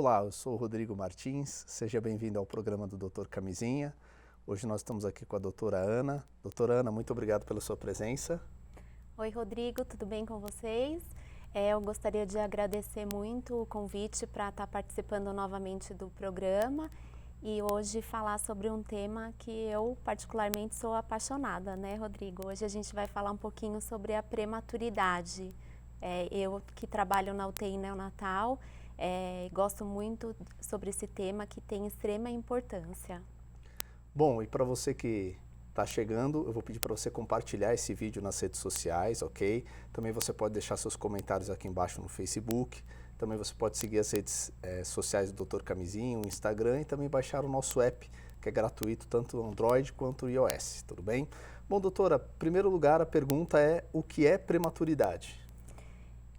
Olá, eu sou o Rodrigo Martins, seja bem-vindo ao programa do Dr. Camisinha. Hoje nós estamos aqui com a doutora Ana. Doutora Ana, muito obrigado pela sua presença. Oi, Rodrigo, tudo bem com vocês? Eu gostaria de agradecer muito o convite para estar participando novamente do programa e hoje falar sobre um tema que eu particularmente sou apaixonada, né, Rodrigo? Hoje a gente vai falar um pouquinho sobre a prematuridade. Eu que trabalho na UTI neonatal, gosto muito sobre esse tema que tem extrema importância. Bom, e para você que está chegando, eu vou pedir para você compartilhar esse vídeo nas redes sociais, ok? Também você pode deixar seus comentários aqui embaixo no Facebook. Também você pode seguir as redes sociais do Dr. Camisinha, o Instagram e também baixar o nosso app, que é gratuito, tanto Android quanto iOS, tudo bem? Bom, doutora, em primeiro lugar, a pergunta é: o que é prematuridade?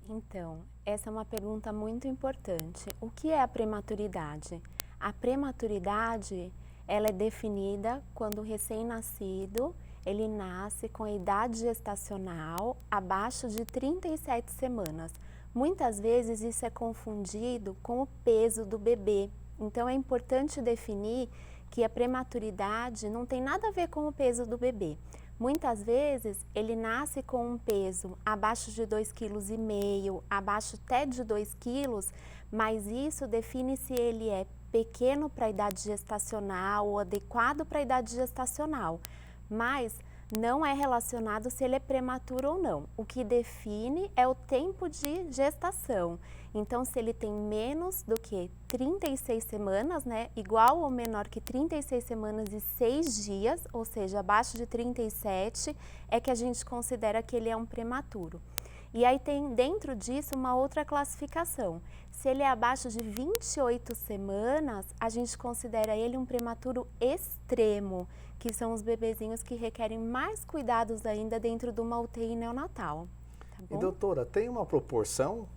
Então, essa é uma pergunta muito importante. O que é a prematuridade? A prematuridade, ela é definida quando o recém-nascido, ele nasce com a idade gestacional abaixo de 37 semanas. Muitas vezes isso é confundido com o peso do bebê. Então é importante definir que a prematuridade não tem nada a ver com o peso do bebê. Muitas vezes ele nasce com um peso abaixo de 2,5 kg, abaixo até de 2 kg, mas isso define se ele é pequeno para a idade gestacional ou adequado para a idade gestacional. Mas não é relacionado se ele é prematuro ou não. O que define é o tempo de gestação. Então, se ele tem menos do que 36 semanas, né, igual ou menor que 36 semanas e 6 dias, ou seja, abaixo de 37, é que a gente considera que ele é um prematuro. E aí tem dentro disso uma outra classificação. Se ele é abaixo de 28 semanas, a gente considera ele um prematuro extremo, que são os bebezinhos que requerem mais cuidados ainda dentro de uma UTI neonatal. Tá bom? E doutora, tem uma proporção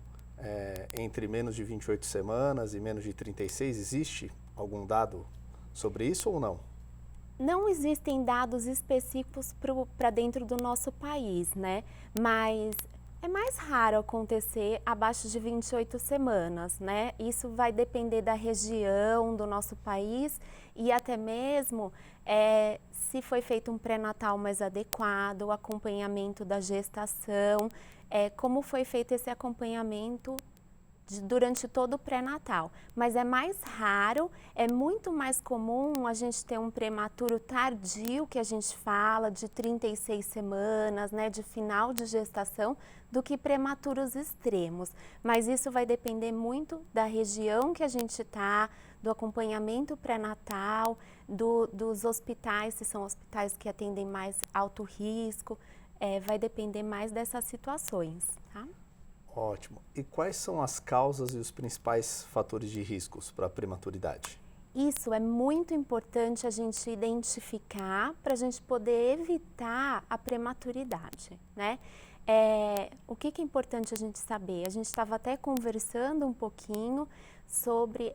entre menos de 28 semanas e menos de 36? Existe algum dado sobre isso ou não? Não existem dados específicos para dentro do nosso país, né? Mas é mais raro acontecer abaixo de 28 semanas, né? Isso vai depender da região do nosso país e até mesmo se foi feito um pré-natal mais adequado, o acompanhamento da gestação, como foi feito esse acompanhamento durante todo o pré-natal, mas é mais raro, é muito mais comum a gente ter um prematuro tardio, que a gente fala de 36 semanas, né, de final de gestação, do que prematuros extremos. Mas isso vai depender muito da região que a gente está, do acompanhamento pré-natal, dos hospitais, se são hospitais que atendem mais alto risco, vai depender mais dessas situações, tá? Ótimo. E quais são as causas e os principais fatores de riscos para a prematuridade? Isso é muito importante a gente identificar para a gente poder evitar a prematuridade, né? O que é importante a gente saber? A gente estava até conversando um pouquinho sobre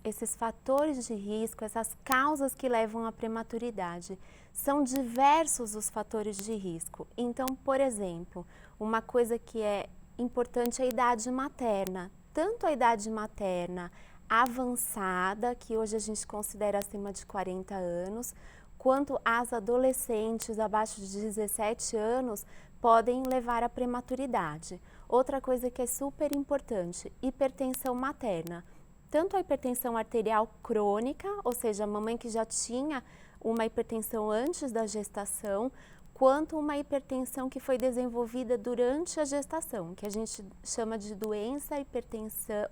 esses fatores de risco, essas causas que levam à prematuridade. São diversos os fatores de risco. Então, por exemplo, uma coisa que é importante é a idade materna. Tanto a idade materna avançada, que hoje a gente considera acima de 40 anos, quanto as adolescentes abaixo de 17 anos podem levar à prematuridade. Outra coisa que é super importante, hipertensão materna. Tanto a hipertensão arterial crônica, ou seja, a mamãe que já tinha uma hipertensão antes da gestação, quanto uma hipertensão que foi desenvolvida durante a gestação, que a gente chama de doença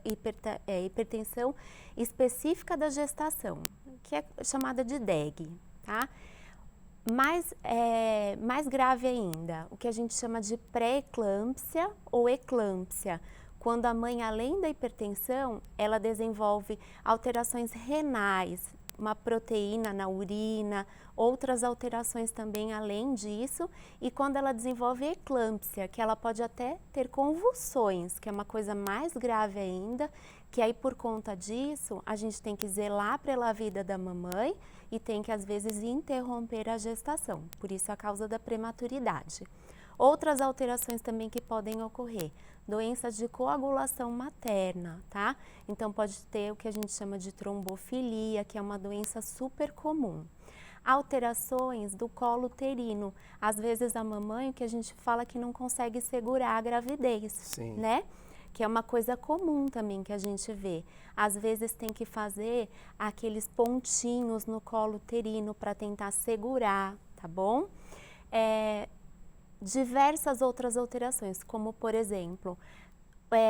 hipertensão específica da gestação, que é chamada de DEG, tá? Mais grave ainda, o que a gente chama de pré-eclâmpsia ou eclâmpsia, quando a mãe, além da hipertensão, ela desenvolve alterações renais, uma proteína na urina, outras alterações também além disso, e quando ela desenvolve eclâmpsia, que ela pode até ter convulsões, que é uma coisa mais grave ainda, que aí por conta disso a gente tem que zelar pela vida da mamãe e tem que às vezes interromper a gestação, por isso a causa da prematuridade. Outras alterações também que podem ocorrer, doenças de coagulação materna, tá? Então pode ter o que a gente chama de trombofilia, que é uma doença super comum. Alterações do colo uterino, às vezes a mamãe, o que a gente fala que não consegue segurar a gravidez, Sim. né? Que é uma coisa comum também que a gente vê. Às vezes tem que fazer aqueles pontinhos no colo uterino para tentar segurar, tá bom? Diversas outras alterações, como por exemplo,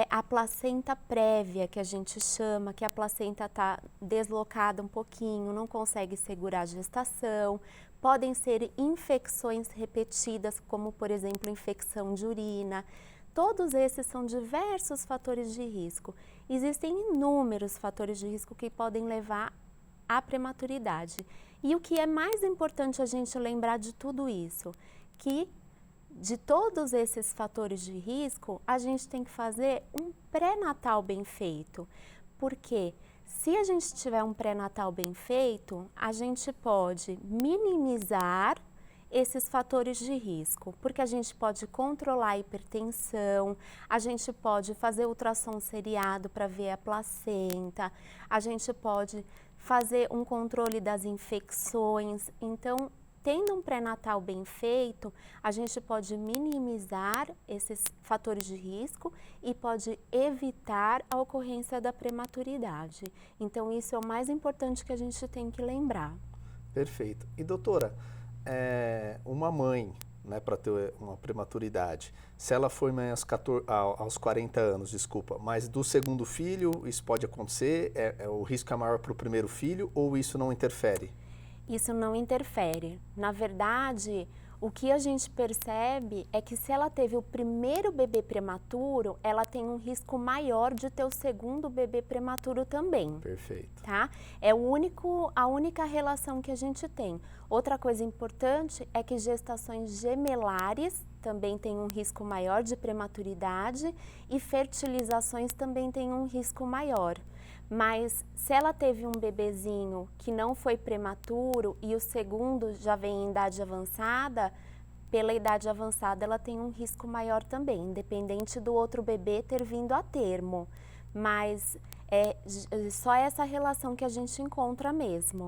a placenta prévia, que a gente chama, que a placenta está deslocada um pouquinho, não consegue segurar a gestação. Podem ser infecções repetidas, como por exemplo, infecção de urina. Todos esses são diversos fatores de risco. Existem inúmeros fatores de risco que podem levar à prematuridade. E o que é mais importante a gente lembrar de tudo isso, que de todos esses fatores de risco, a gente tem que fazer um pré-natal bem feito. Porque se a gente tiver um pré-natal bem feito, a gente pode minimizar esses fatores de risco, porque a gente pode controlar a hipertensão, a gente pode fazer ultrassom seriado para ver a placenta, a gente pode fazer um controle das infecções. Então, tendo um pré-natal bem feito, a gente pode minimizar esses fatores de risco e pode evitar a ocorrência da prematuridade. Então, isso é o mais importante que a gente tem que lembrar. Perfeito. E doutora, uma mãe, né, para ter uma prematuridade, se ela for mãe aos 40 anos, desculpa, mas do segundo filho, isso pode acontecer? O risco é maior para o primeiro filho ou isso não interfere? Isso não interfere. Na verdade, o que a gente percebe é que se ela teve o primeiro bebê prematuro, ela tem um risco maior de ter o segundo bebê prematuro também. Perfeito. Tá? É a única relação que a gente tem. Outra coisa importante é que gestações gemelares também têm um risco maior de prematuridade e fertilizações também têm um risco maior. Mas se ela teve um bebezinho que não foi prematuro e o segundo já vem em idade avançada, pela idade avançada ela tem um risco maior também, independente do outro bebê ter vindo a termo. Mas é só essa relação que a gente encontra mesmo,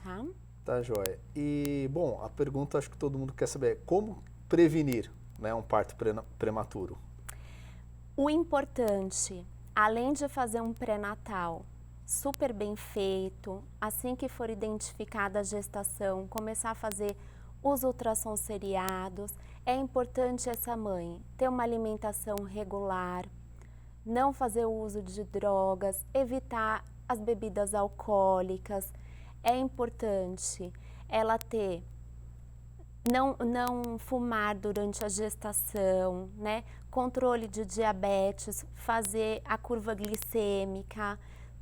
tá? Tá, joia. E, bom, a pergunta acho que todo mundo quer saber é como prevenir, né, um parto prematuro? O importante, além de fazer um pré-natal super bem feito, assim que for identificada a gestação, começar a fazer os ultrassons seriados, é importante essa mãe ter uma alimentação regular, não fazer o uso de drogas, evitar as bebidas alcoólicas. É importante ela não fumar durante a gestação, né? Controle de diabetes, fazer a curva glicêmica,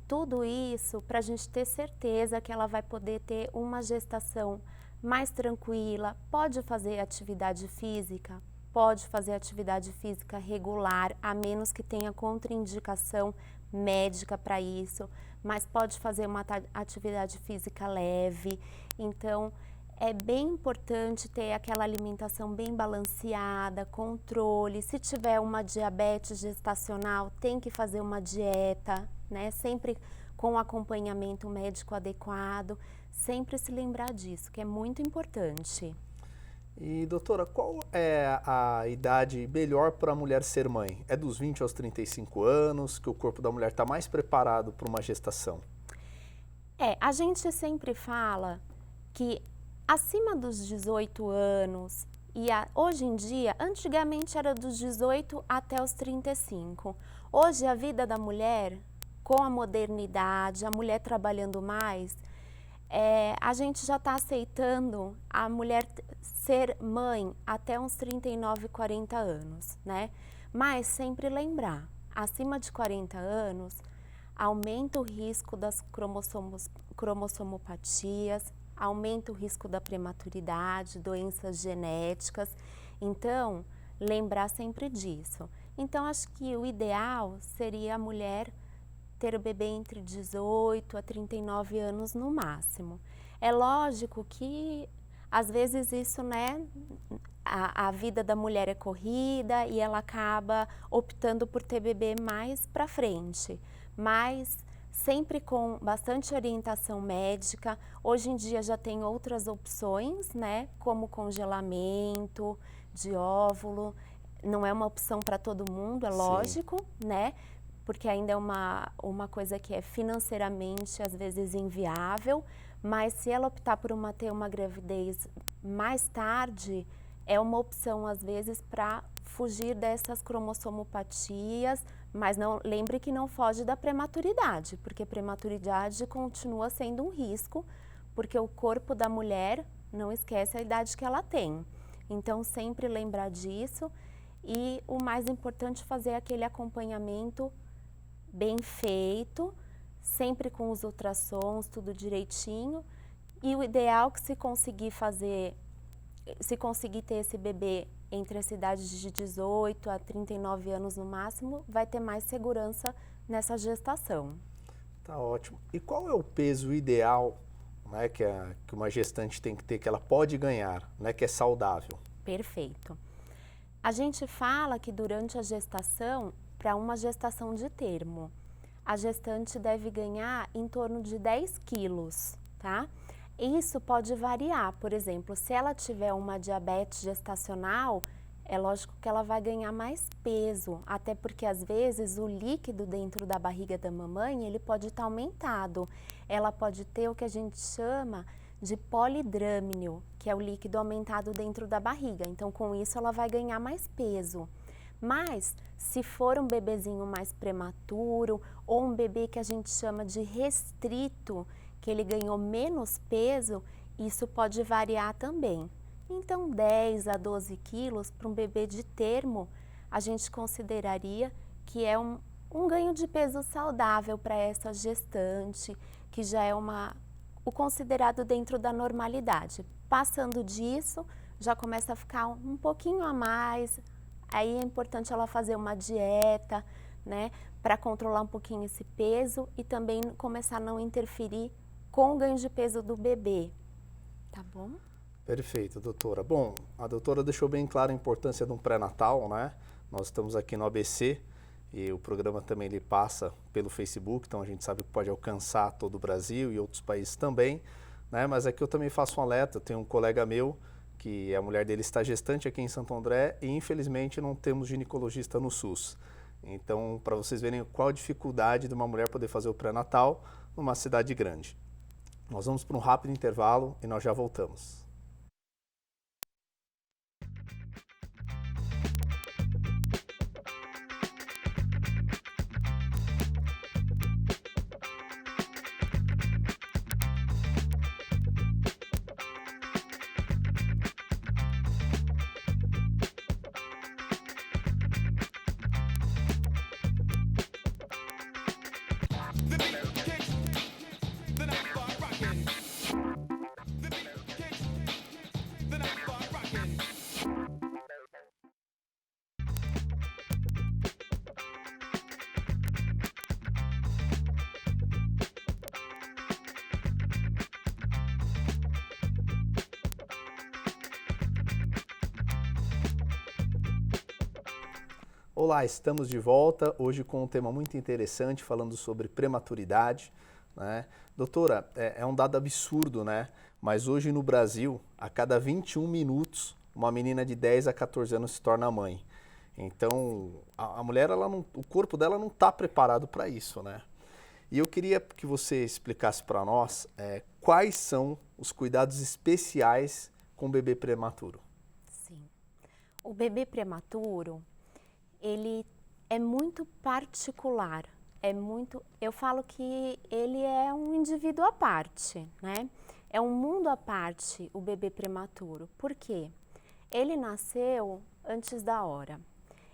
tudo isso para a gente ter certeza que ela vai poder ter uma gestação mais tranquila. Pode fazer atividade física? Pode fazer atividade física regular, a menos que tenha contraindicação médica para isso, mas pode fazer uma atividade física leve. Então, é bem importante ter aquela alimentação bem balanceada, controle. Se tiver uma diabetes gestacional, tem que fazer uma dieta, né? Sempre com acompanhamento médico adequado. Sempre se lembrar disso, que é muito importante. E, doutora, qual é a idade melhor para a mulher ser mãe? É dos 20 aos 35 anos, que o corpo da mulher está mais preparado para uma gestação? A gente sempre fala que acima dos 18 anos, hoje em dia, antigamente era dos 18 até os 35. Hoje a vida da mulher, com a modernidade, a mulher trabalhando mais, a gente já está aceitando a mulher ser mãe até uns 39, 40 anos, né? Mas sempre lembrar, acima de 40 anos, aumenta o risco das cromossomopatias, aumenta o risco da prematuridade, doenças genéticas. Então, lembrar sempre disso. Então, acho que o ideal seria a mulher ter o bebê entre 18 a 39 anos no máximo. É lógico que, às vezes, isso, né, a vida da mulher é corrida e ela acaba optando por ter bebê mais para frente, mas sempre com bastante orientação médica. Hoje em dia já tem outras opções, né, como congelamento de óvulo. Não é uma opção para todo mundo, é lógico, né, porque ainda é uma coisa que é financeiramente às vezes inviável, mas se ela optar por ter uma gravidez mais tarde, é uma opção às vezes para fugir dessas cromossomopatias, mas não, lembre que não foge da prematuridade, porque prematuridade continua sendo um risco, porque o corpo da mulher não esquece a idade que ela tem. Então sempre lembrar disso e o mais importante fazer aquele acompanhamento bem feito, sempre com os ultrassons, tudo direitinho. E o ideal é que se conseguir ter esse bebê entre as idades de 18 a 39 anos no máximo, vai ter mais segurança nessa gestação. Tá ótimo. E qual é o peso ideal, né, que uma gestante tem que ter, que ela pode ganhar, né, que é saudável? Perfeito. A gente fala que durante a gestação, para uma gestação de termo, a gestante deve ganhar em torno de 10 quilos, tá? Isso pode variar, por exemplo, se ela tiver uma diabetes gestacional, é lógico que ela vai ganhar mais peso, até porque às vezes o líquido dentro da barriga da mamãe, ele pode estar aumentado. Ela pode ter o que a gente chama de polidrâmino, que é o líquido aumentado dentro da barriga. Então, com isso, ela vai ganhar mais peso. Mas, se for um bebezinho mais prematuro ou um bebê que a gente chama de restrito, que ele ganhou menos peso, isso pode variar também. Então, 10 a 12 quilos para um bebê de termo, a gente consideraria que é um ganho de peso saudável para essa gestante, que já é o considerado dentro da normalidade. Passando disso, já começa a ficar um pouquinho a mais. Aí é importante ela fazer uma dieta, né, para controlar um pouquinho esse peso e também começar a não interferir com o ganho de peso do bebê. Tá bom? Perfeito, doutora. Bom, a doutora deixou bem clara a importância de um pré-natal, né? Nós estamos aqui no ABC e o programa também ele passa pelo Facebook, então a gente sabe que pode alcançar todo o Brasil e outros países também, né? Mas aqui eu também faço um alerta, eu tenho um colega meu que a mulher dele está gestante aqui em Santo André e infelizmente não temos ginecologista no SUS. Então, para vocês verem qual a dificuldade de uma mulher poder fazer o pré-natal numa cidade grande. Nós vamos para um rápido intervalo e nós já voltamos. Olá, estamos de volta, hoje com um tema muito interessante, falando sobre prematuridade, né? Doutora, é um dado absurdo, né? Mas hoje no Brasil, a cada 21 minutos, uma menina de 10 a 14 anos se torna mãe. Então, a mulher, o corpo dela não está preparado para isso, né? E eu queria que você explicasse para nós quais são os cuidados especiais com o bebê prematuro. Sim. O bebê prematuro, ele é muito particular, eu falo que ele é um indivíduo à parte, né? É um mundo à parte o bebê prematuro. Por quê? Ele nasceu antes da hora.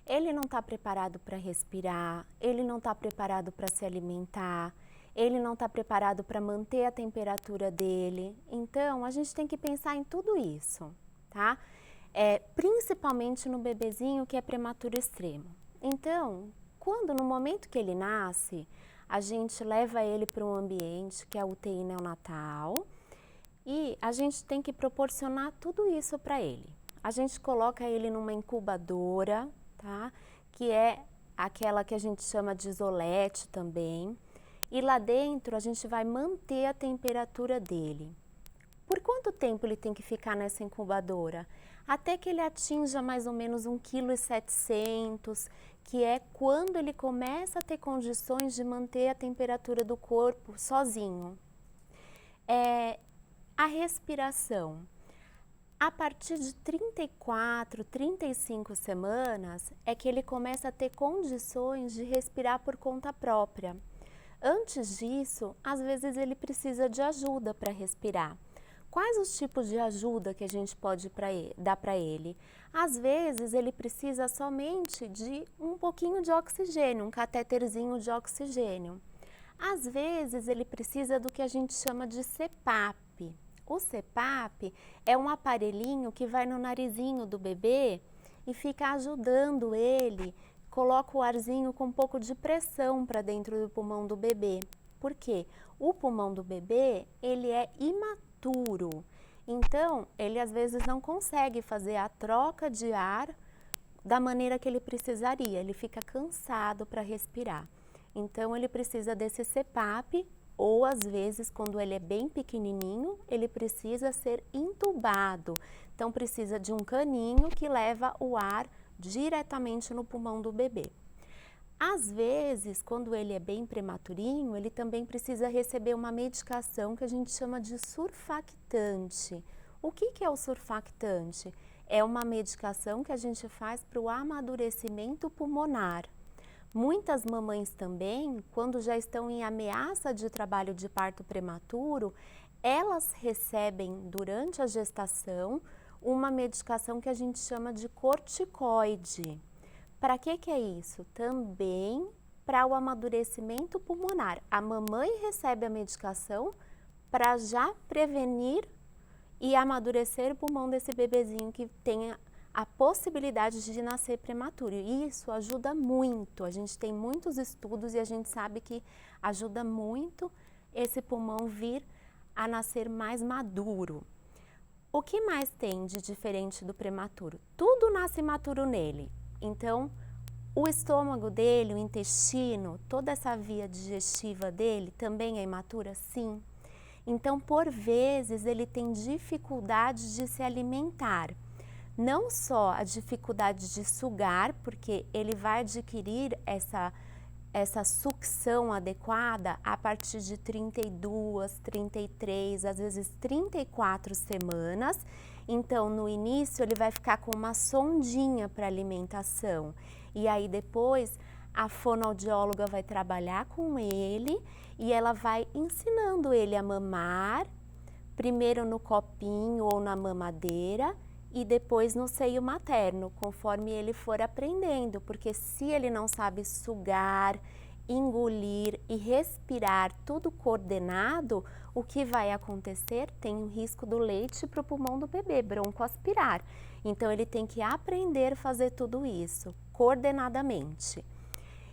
Ele não está preparado para respirar, ele não está preparado para se alimentar, ele não está preparado para manter a temperatura dele. Então, a gente tem que pensar em tudo isso, tá? Principalmente no bebezinho que é prematuro extremo. Então, no momento que ele nasce, a gente leva ele para um ambiente que é a UTI neonatal e a gente tem que proporcionar tudo isso para ele. A gente coloca ele numa incubadora, tá? Que é aquela que a gente chama de isolete também. E lá dentro a gente vai manter a temperatura dele. Por quanto tempo ele tem que ficar nessa incubadora? Até que ele atinja mais ou menos 1,7 kg, que é quando ele começa a ter condições de manter a temperatura do corpo sozinho. A respiração. A partir de 34, 35 semanas é que ele começa a ter condições de respirar por conta própria. Antes disso, às vezes ele precisa de ajuda para respirar. Quais os tipos de ajuda que a gente pode dar para ele? Às vezes ele precisa somente de um pouquinho de oxigênio, um catéterzinho de oxigênio. Às vezes ele precisa do que a gente chama de CPAP. O CPAP é um aparelhinho que vai no narizinho do bebê e fica ajudando ele, coloca o arzinho com um pouco de pressão para dentro do pulmão do bebê. Por quê? O pulmão do bebê, ele é imaturo, então ele às vezes não consegue fazer a troca de ar da maneira que ele precisaria, ele fica cansado para respirar. Então ele precisa desse CPAP, ou às vezes quando ele é bem pequenininho, ele precisa ser intubado. Então precisa de um caninho que leva o ar diretamente no pulmão do bebê. Às vezes, quando ele é bem prematurinho, ele também precisa receber uma medicação que a gente chama de surfactante. O que é o surfactante? É uma medicação que a gente faz para o amadurecimento pulmonar. Muitas mamães também, quando já estão em ameaça de trabalho de parto prematuro, elas recebem durante a gestação uma medicação que a gente chama de corticoide. Para que é isso? Também para o amadurecimento pulmonar. A mamãe recebe a medicação para já prevenir e amadurecer o pulmão desse bebezinho que tenha a possibilidade de nascer prematuro. E isso ajuda muito. A gente tem muitos estudos e a gente sabe que ajuda muito esse pulmão vir a nascer mais maduro. O que mais tem de diferente do prematuro? Tudo nasce imaturo nele. Então, o estômago dele, o intestino, toda essa via digestiva dele também é imatura? Sim. Então, por vezes, ele tem dificuldade de se alimentar. Não só a dificuldade de sugar, porque ele vai adquirir essa sucção adequada a partir de 32, 33, às vezes 34 semanas. Então, no início, ele vai ficar com uma sondinha para alimentação. E aí, depois, a fonoaudióloga vai trabalhar com ele e ela vai ensinando ele a mamar, primeiro no copinho ou na mamadeira e depois no seio materno, conforme ele for aprendendo. Porque se ele não sabe sugar, engolir e respirar tudo coordenado, o que vai acontecer? Tem o risco do leite para o pulmão do bebê, broncoaspirar. Então, ele tem que aprender a fazer tudo isso coordenadamente.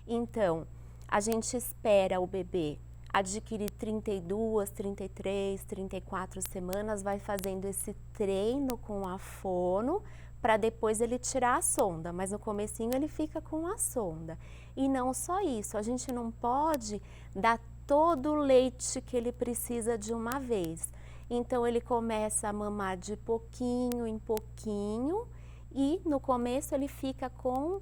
Então, a gente espera o bebê adquirir 32, 33, 34 semanas, vai fazendo esse treino com a fono para depois ele tirar a sonda, mas no comecinho ele fica com a sonda. E não só isso, a gente não pode dar todo o leite que ele precisa de uma vez. Então ele começa a mamar de pouquinho em pouquinho e no começo ele fica com,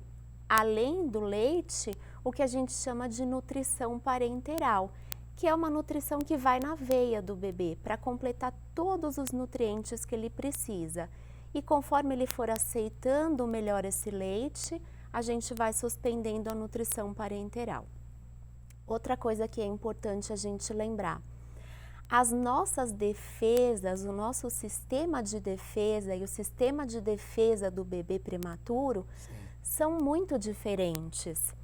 além do leite, o que a gente chama de nutrição parenteral, que é uma nutrição que vai na veia do bebê para completar todos os nutrientes que ele precisa. E conforme ele for aceitando melhor esse leite, a gente vai suspendendo a nutrição parenteral. Outra coisa que é importante a gente lembrar, as nossas defesas, o nosso sistema de defesa e o sistema de defesa do bebê prematuro são muito diferentes.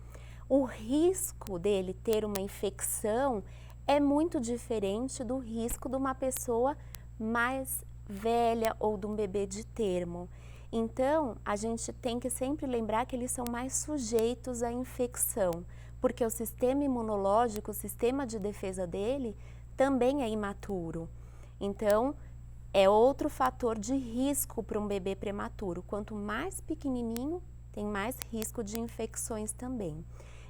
O risco dele ter uma infecção é muito diferente do risco de uma pessoa mais velha ou de um bebê de termo. Então, a gente tem que sempre lembrar que eles são mais sujeitos à infecção, porque o sistema imunológico, o sistema de defesa dele, também é imaturo. Então, é outro fator de risco para um bebê prematuro. Quanto mais pequenininho, tem mais risco de infecções também.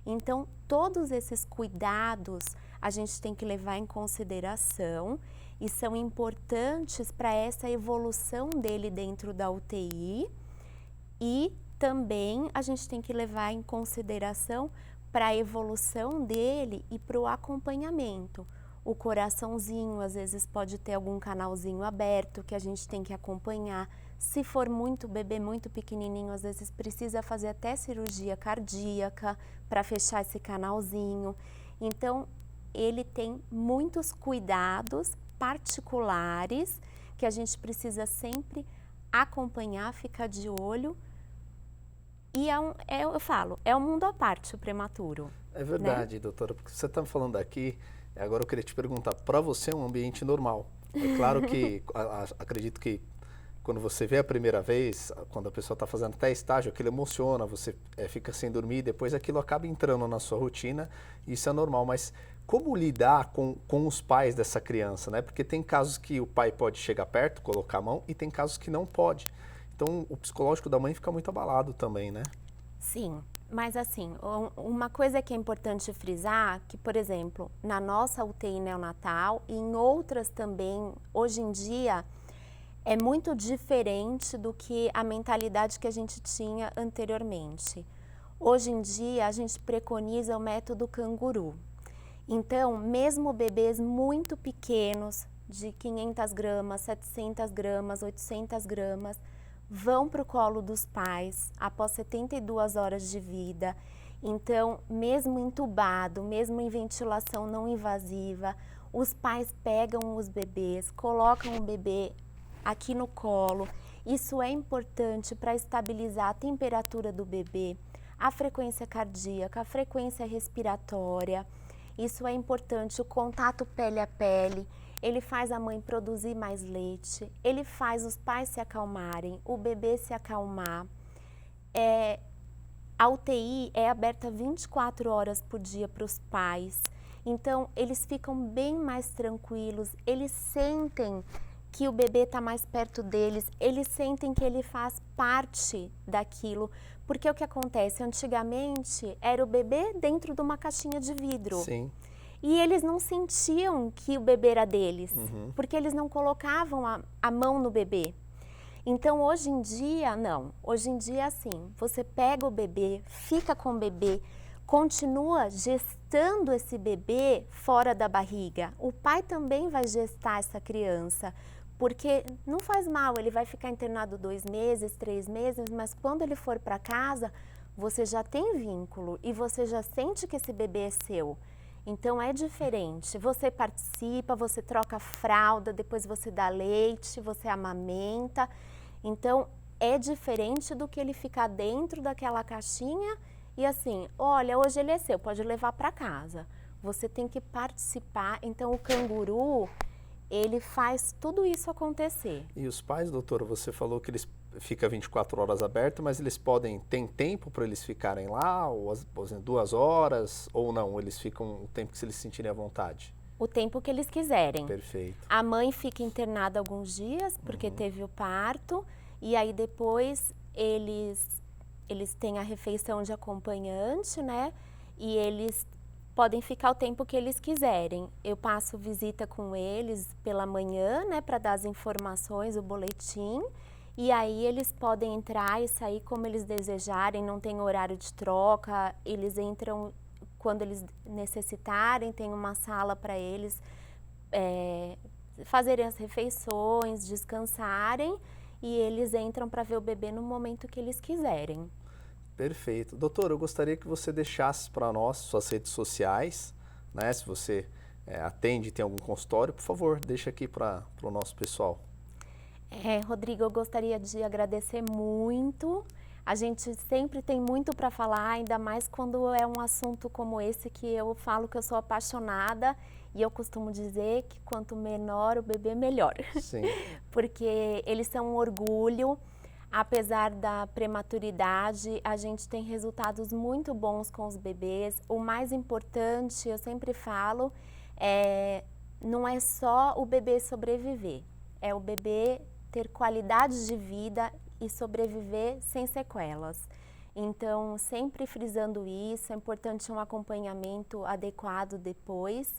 Então, todos esses cuidados a gente tem que levar em consideração e são importantes para essa evolução dele dentro da UTI, e também a gente tem que levar em consideração para a evolução dele e para o acompanhamento. O coraçãozinho, às vezes pode ter algum canalzinho aberto que a gente tem que acompanhar. Se for bebê muito pequenininho, às vezes precisa fazer até cirurgia cardíaca para fechar esse canalzinho. Então, ele tem muitos cuidados particulares que a gente precisa sempre acompanhar, ficar de olho. E eu falo, é um mundo à parte o prematuro. É verdade, né? doutora, porque você está falando aqui, agora eu queria te perguntar, para você é um ambiente normal? É claro que, acredito que quando você vê a primeira vez, quando a pessoa está fazendo até estágio, aquilo emociona, você fica sem dormir, depois aquilo acaba entrando na sua rotina, isso é normal, mas como lidar com os pais dessa criança, né? Porque tem casos que o pai pode chegar perto, colocar a mão, e tem casos que não pode. Então, o psicológico da mãe fica muito abalado também, né? Sim, mas assim, uma coisa que é importante frisar, que por exemplo, na nossa UTI neonatal e em outras também, hoje em dia, é muito diferente do que a mentalidade que a gente tinha anteriormente. Hoje em dia, a gente preconiza o método canguru. Então, mesmo bebês muito pequenos, de 500 gramas, 700 gramas, 800 gramas, vão para o colo dos pais após 72 horas de vida. Então, mesmo entubado, mesmo em ventilação não invasiva, os pais pegam os bebês, colocam o bebê aqui no colo. Isso é importante para estabilizar a temperatura do bebê, a frequência cardíaca, a frequência respiratória. Isso é importante, o contato pele a pele. Ele faz a mãe produzir mais leite, ele faz os pais se acalmarem, o bebê se acalmar. A UTI é aberta 24 horas por dia para os pais, então eles ficam bem mais tranquilos, eles sentem que o bebê está mais perto deles, eles sentem que ele faz parte daquilo, porque o que acontece? Antigamente era o bebê dentro de uma caixinha de vidro. Sim. E eles não sentiam que o bebê era deles, porque eles não colocavam a mão no bebê. Então, hoje em dia, não. Hoje em dia, assim, você pega o bebê, fica com o bebê, continua gestando esse bebê fora da barriga. O pai também vai gestar essa criança, porque não faz mal, ele vai ficar internado 2 meses, 3 meses, mas quando ele for para casa, você já tem vínculo e você já sente que esse bebê é seu. Então é diferente, você participa, você troca fralda, depois você dá leite, você amamenta. Então é diferente do que ele ficar dentro daquela caixinha e assim, olha, hoje ele é seu, pode levar para casa. Você tem que participar, então o canguru, ele faz tudo isso acontecer. E os pais, doutora, você falou que eles ficam 24 horas abertos, mas eles tem tempo para eles ficarem lá, ou 2 horas, ou não? Eles ficam o tempo que eles se sentirem à vontade? O tempo que eles quiserem. Perfeito. A mãe fica internada alguns dias, porque teve o parto, e aí depois eles têm a refeição de acompanhante, né? E eles podem ficar o tempo que eles quiserem. Eu passo visita com eles pela manhã, né, para dar as informações, o boletim, e aí eles podem entrar e sair como eles desejarem, não tem horário de troca, eles entram quando eles necessitarem, tem uma sala para eles fazerem as refeições, descansarem, e eles entram para ver o bebê no momento que eles quiserem. Perfeito. Doutora, eu gostaria que você deixasse para nós suas redes sociais, né? Se você atende, tem algum consultório, por favor, deixa aqui para o nosso pessoal. Rodrigo, eu gostaria de agradecer muito. A gente sempre tem muito para falar, ainda mais quando é um assunto como esse que eu falo que eu sou apaixonada e eu costumo dizer que quanto menor o bebê, melhor. Sim. Porque eles são um orgulho. Apesar da prematuridade, a gente tem resultados muito bons com os bebês. O mais importante, eu sempre falo, não é só o bebê sobreviver. é o bebê ter qualidade de vida e sobreviver sem sequelas. Então, sempre frisando isso, é importante um acompanhamento adequado depois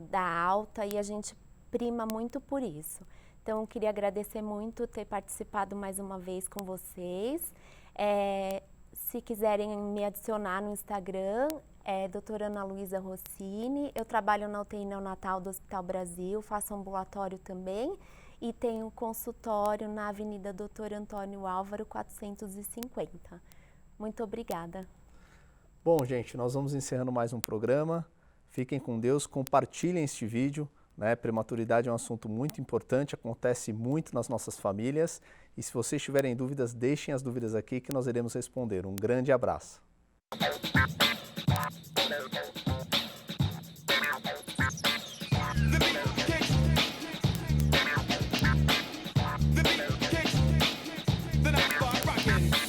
da alta e a gente prima muito por isso. Então, eu queria agradecer muito ter participado mais uma vez com vocês. Se quiserem me adicionar no Instagram, é doutora Ana Luísa Rossini. Eu trabalho na UTI neonatal do Hospital Brasil, faço ambulatório também e tenho consultório na Avenida Doutor Antônio Álvaro 450. Muito obrigada. Bom, gente, nós vamos encerrando mais um programa. Fiquem com Deus, compartilhem este vídeo. Prematuridade é um assunto muito importante, acontece muito nas nossas famílias. E se vocês tiverem dúvidas, deixem as dúvidas aqui que nós iremos responder. Um grande abraço. Then I start rocking.